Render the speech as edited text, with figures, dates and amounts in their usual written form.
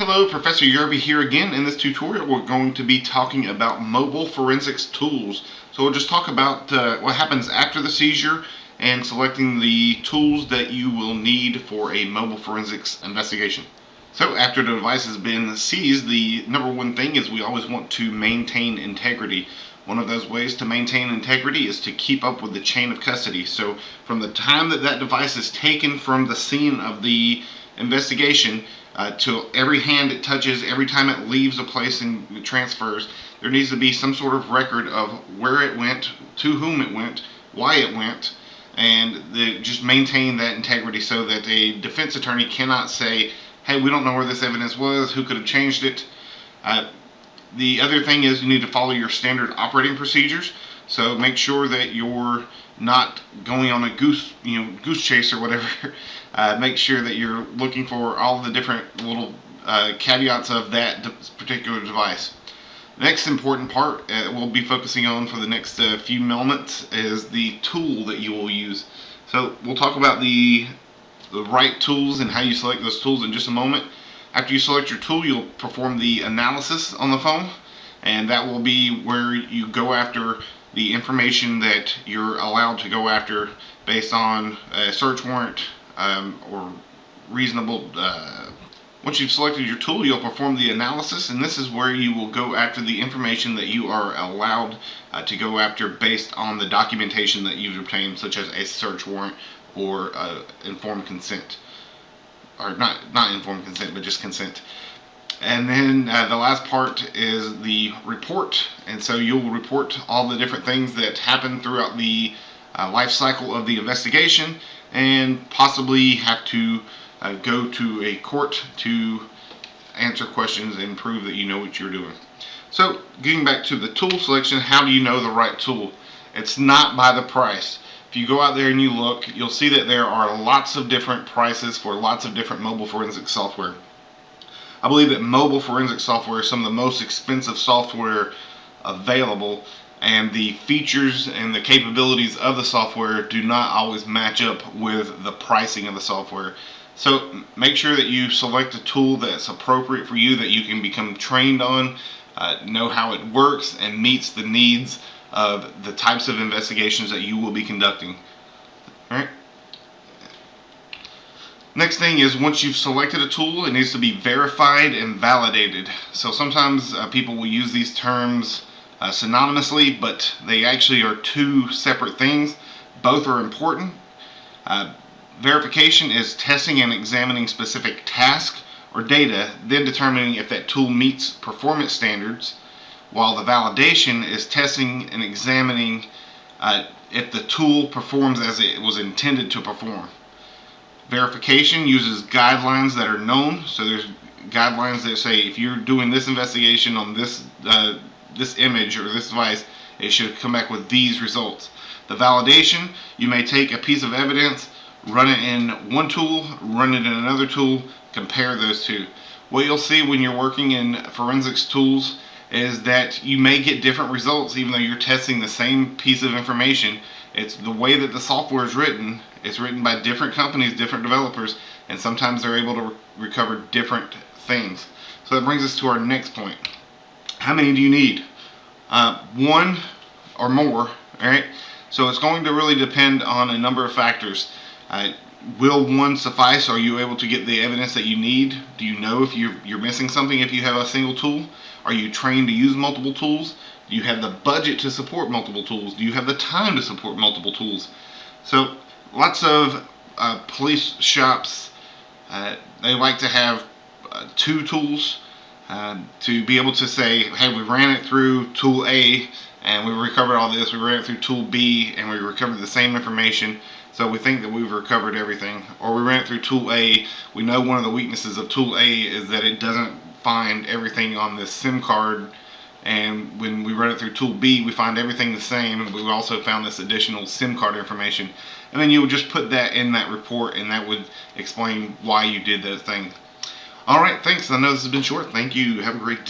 Hello, Professor Yerby here again. In this tutorial we're going to be talking about mobile forensics tools. So we'll just talk about what happens after the seizure and selecting the tools that you will need for a mobile forensics investigation. So after the device has been seized, the number one thing is we always want to maintain integrity. One of those ways to maintain integrity is to keep up with the chain of custody. So from the time that that device is taken from the scene of the investigation to every hand it touches, every time it leaves a place and transfers, there needs to be some sort of record of where it went, to whom it went, why it went, and just maintain that integrity so that a defense attorney cannot say, hey, we don't know where this evidence was, who could have changed it. The other thing is you need to follow your standard operating procedures. So make sure that you're not going on a goose chase or whatever. Make sure that you're looking for all the different little caveats of that particular device. The next important part we'll be focusing on for the next few moments is the tool that you will use. So we'll talk about the right tools and how you select those tools in just a moment. After you select your tool, you'll perform the analysis on the phone, and that will be where you go after the information that you're allowed to go after based on a search warrant or reasonable. Once you've selected your tool, you'll perform the analysis, and this is where you will go after the information that you are allowed to go after based on the documentation that you've obtained, such as a search warrant or informed consent. Or not informed consent, but just consent. And then the last part is the report, and so you'll report all the different things that happen throughout the life cycle of the investigation, and possibly have to go to a court to answer questions and prove that you know what you're doing. So getting back to the tool selection, how do you know the right tool? It's not by the price. If you go out there and you look, you'll see that there are lots of different prices for lots of different mobile forensic software. I believe that mobile forensic software is some of the most expensive software available, and the features and the capabilities of the software do not always match up with the pricing of the software. So make sure that you select a tool that's appropriate for you, that you can become trained on, know how it works, and meets the needs of the types of investigations that you will be conducting. Alright. Next thing is, once you've selected a tool, it needs to be verified and validated. So sometimes people will use these terms synonymously, but they actually are two separate things. Both are important. Verification is testing and examining specific tasks or data, then determining if that tool meets performance standards, while the validation is testing and examining if the tool performs as it was intended to perform. Verification uses guidelines that are known. So there's guidelines that say if you're doing this investigation on this image or this device, it should come back with these results. The validation, you may take a piece of evidence, run it in one tool, run it in another tool, compare those two. What you'll see when you're working in forensics tools is that you may get different results even though you're testing the same piece of information. It's the way that the software is written. It's written by different companies, different developers, and sometimes they're able to recover different things. So that brings us to our next point. How many do you need? One or more. Alright? So it's going to really depend on a number of factors. Will one suffice? Are you able to get the evidence that you need? Do you know if you're missing something if you have a single tool? Are you trained to use multiple tools? Do you have the budget to support multiple tools? Do you have the time to support multiple tools? So lots of police shops, they like to have two tools to be able to say, hey, we ran it through tool A and we recovered all this. We ran it through tool B and we recovered the same information. So we think that we've recovered everything. Or we ran it through tool A. We know one of the weaknesses of tool A is that it doesn't find everything on this SIM card. And when we run it through tool B, we find everything the same, but we also found this additional SIM card information. And then you would just put that in that report, and that would explain why you did those things. Alright, thanks. I know this has been short. Thank you. Have a great day.